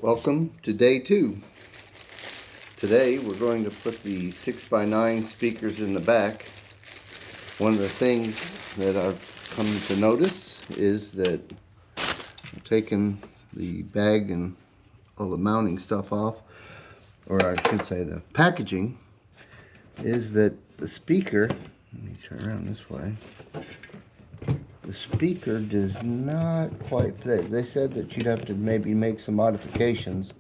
Welcome to day 2. Today we're going to put the 6x9 speakers in the back. One of the things that I've come to notice is that I've taken the bag and all the mounting stuff off, or I should say the packaging, is that the speaker, let me turn around this way, the speaker does not quite fit. They said that you'd have to maybe make some modifications,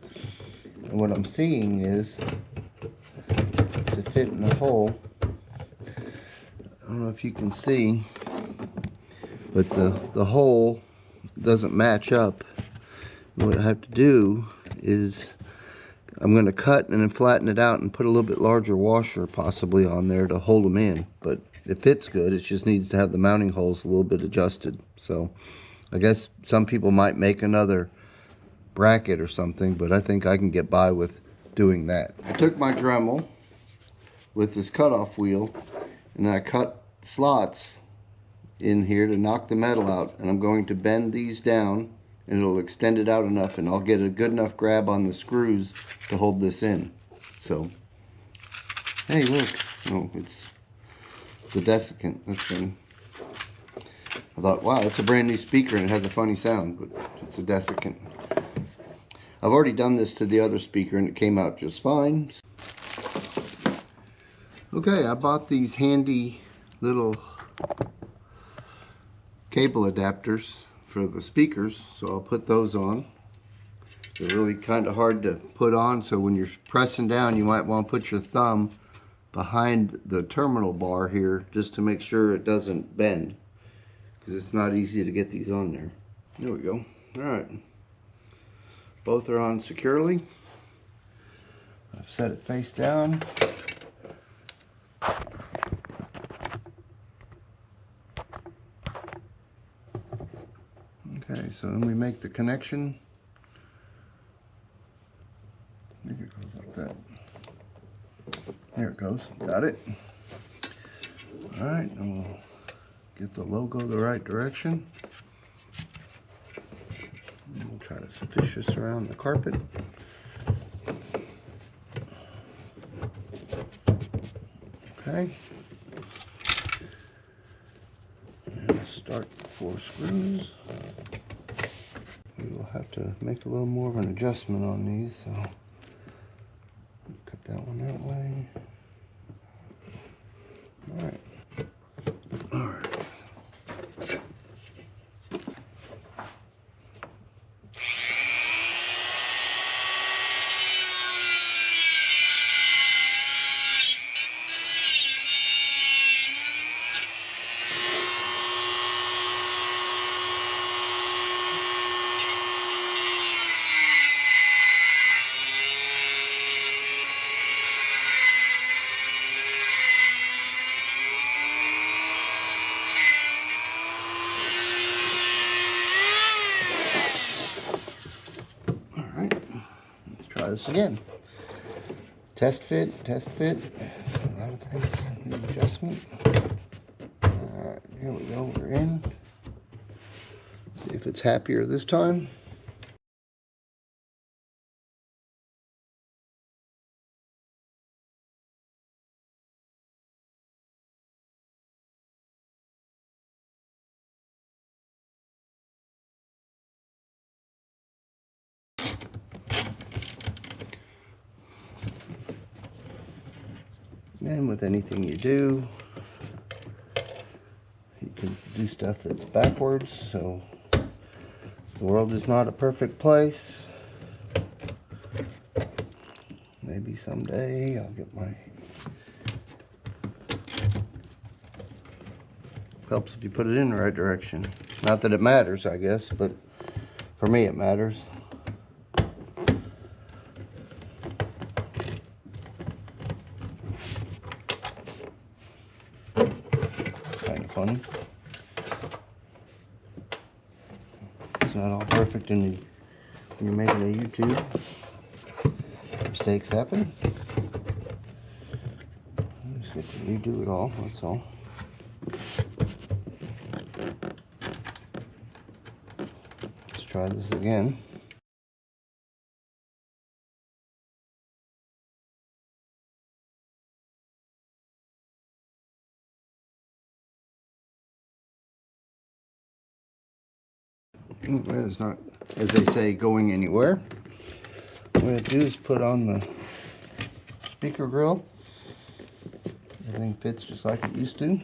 and what I'm seeing is to fit in the hole. I don't know if you can see, but the hole doesn't match up. And what I have to do is I'm going to cut and then flatten it out and put a little bit larger washer possibly on there to hold them in, but it fits good. It just needs to have the mounting holes a little bit adjusted. So I guess some people might make another bracket or something, but I think I can get by with doing that. I took my Dremel with this cutoff wheel and I cut slots in here to knock the metal out, and I'm going to bend these down and it'll extend it out enough, and I'll get a good enough grab on the screws to hold this in. So, hey, look. Oh, it's the desiccant, this thing. I thought, wow, that's a brand new speaker and it has a funny sound, but it's a desiccant. I've already done this to the other speaker and it came out just fine. Okay, I bought these handy little cable adapters for the speakers, so I'll put those on. They're really kind of hard to put on, so when you're pressing down you might want to put your thumb behind the terminal bar here just to make sure it doesn't bend, because it's not easy to get these on there. There we go. Alright, both are on securely. I've set it face down. Okay, so then we make the connection. I think it goes like that. There it goes. Got it. Alright, and we'll get the logo the right direction. And we'll try to fish this around the carpet. Okay. And start the 4 screws. We will have to make a little more of an adjustment on these, so cut that one that way. Alright. Alright. Try this again. Test fit, test fit. A lot of things need adjustment. Alright, here we go, we're in. See if it's happier this time. And with anything you do, you can do stuff that's backwards, so the world is not a perfect place. Maybe someday I'll get my... Helps if you put it in the right direction. Not that it matters, I guess, but for me it matters. Kind of funny. It's not all perfect when you're making a YouTube. Mistakes happen. Just get to redo it all, that's all. Let's try this again. It's not, as they say, going anywhere. What I'm going to do is put on the speaker grill. Everything fits just like it used to.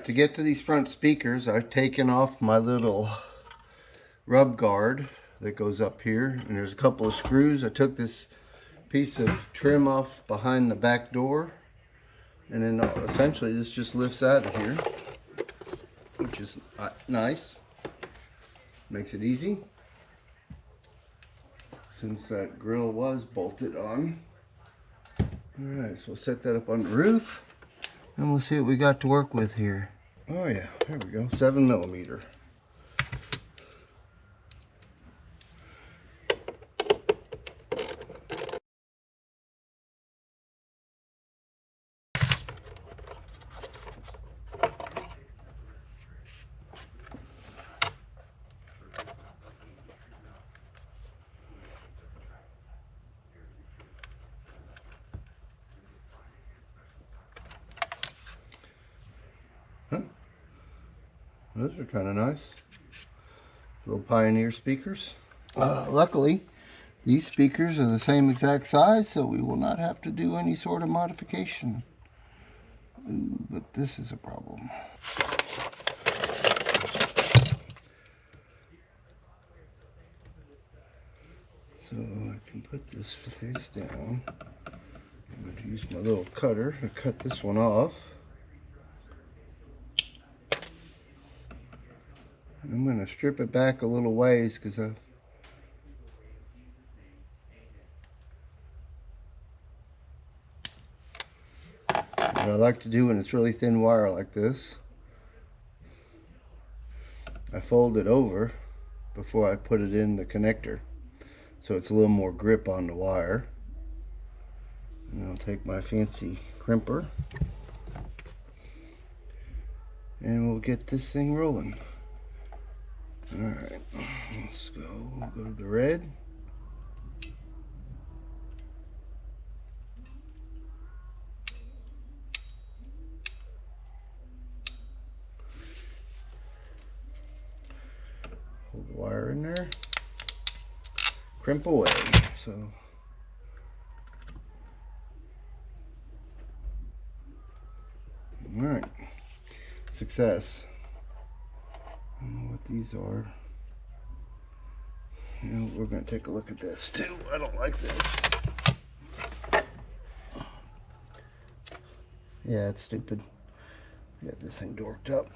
To get to these front speakers, I've taken off my little rub guard that goes up here, and there's a couple of screws. I took this piece of trim off behind the back door, and then essentially this just lifts out of here, which is nice. Makes it easy, since that grill was bolted on. Alright, so we'll set that up on the roof, and we'll see what we got to work with here. Oh yeah, there we go, 7mm. Huh? Those are kind of nice. Little Pioneer speakers. Luckily, these speakers are the same exact size, so we will not have to do any sort of modification. Ooh, but this is a problem. So I can put this face down. I'm going to use my little cutter to cut this one off. I'm going to strip it back a little ways because what I like to do when it's really thin wire like this, I fold it over before I put it in the connector, so it's a little more grip on the wire. And I'll take my fancy crimper and we'll get this thing rolling. Alright, let's go to the red. Hold the wire in there. Crimp away. So alright. Success. I don't know what these are. You know, we're going to take a look at this too. I don't like this. Yeah, it's stupid. Got this thing dorked up.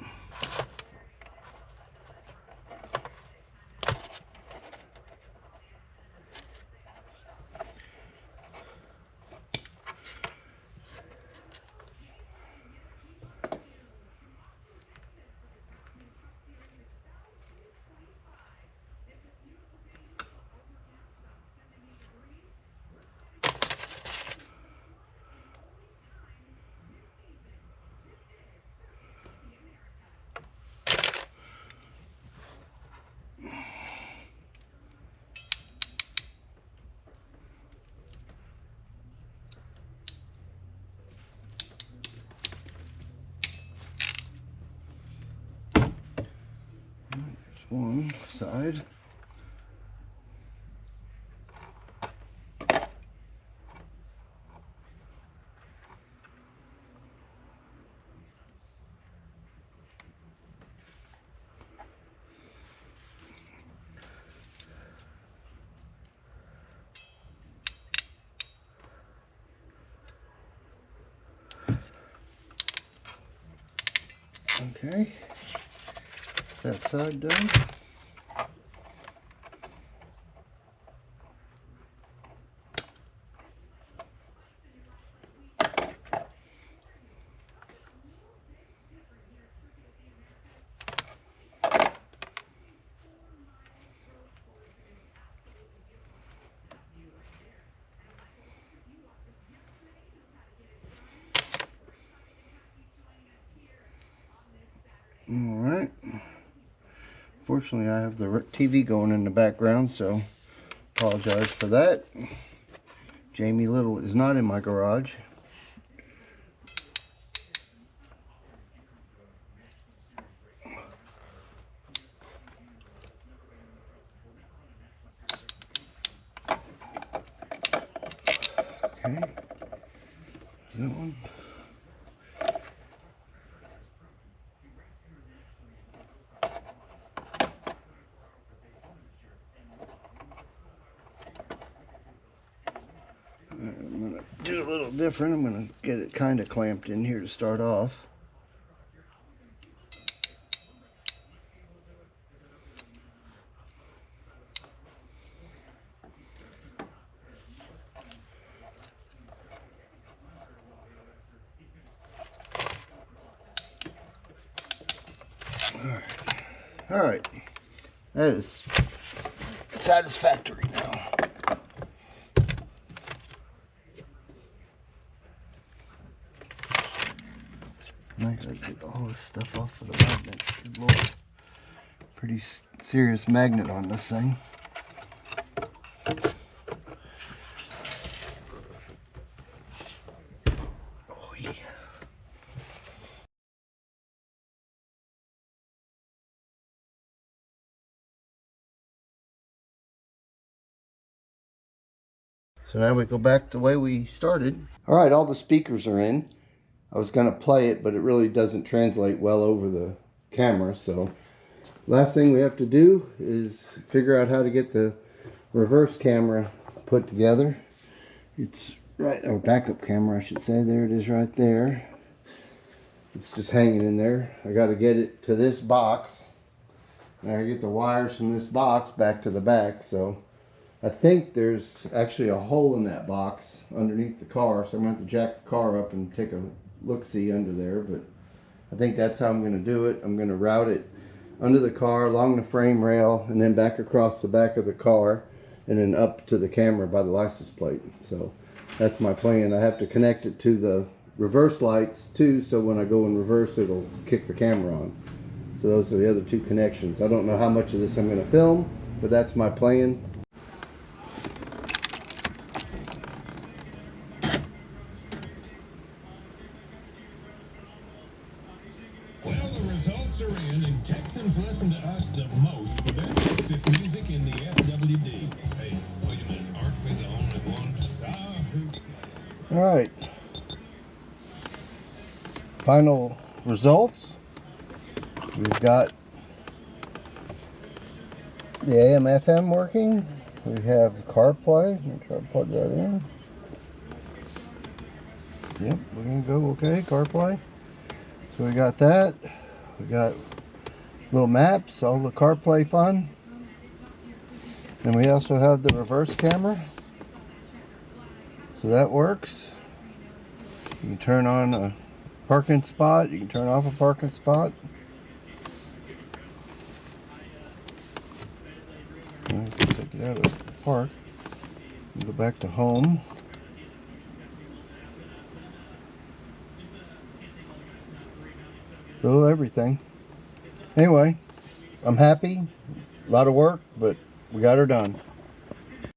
One side. Okay, that side done. Alright, fortunately I have the TV going in the background, so apologize for that. Jamie Little is not in my garage. Okay, that one. I'm going to do a little different. I'm going to get it kind of clamped in here to start off. All right, that is satisfactory now. I gotta get all this stuff off of the magnet. Good Lord. Pretty serious magnet on this thing. Oh yeah. So now we go back the way we started. All right, all the speakers are in. I was gonna play it, but it really doesn't translate well over the camera. So last thing we have to do is figure out how to get the reverse camera put together. It's right, or backup camera I should say. There it is right there. It's just hanging in there. I got to get it to this box. And I get the wires from this box back to the back. So I think there's actually a hole in that box underneath the car, so I'm going to have to jack the car up and take a look-see under there, but I think that's how I'm going to do it. I'm going to route it under the car, along the frame rail, and then back across the back of the car, and then up to the camera by the license plate. So that's my plan. I have to connect it to the reverse lights too, so when I go in reverse it'll kick the camera on. So those are the other two connections. I don't know how much of this I'm going to film, but that's my plan. Well, the results are in, and Texans listen to us the most for their Texas music in the FWD. Hey, wait a minute, aren't we the only ones? All right. Final results. We've got the AM FM working. We have CarPlay. Let me try to plug that in. Yep, we're gonna go okay. CarPlay. So we got that. We got little maps, all the CarPlay fun. And we also have the reverse camera. So that works. You can turn on a parking spot. You can turn off a parking spot. Let's take it out of the park and go back to home. Little everything. Anyway, I'm happy. A lot of work, but we got her done.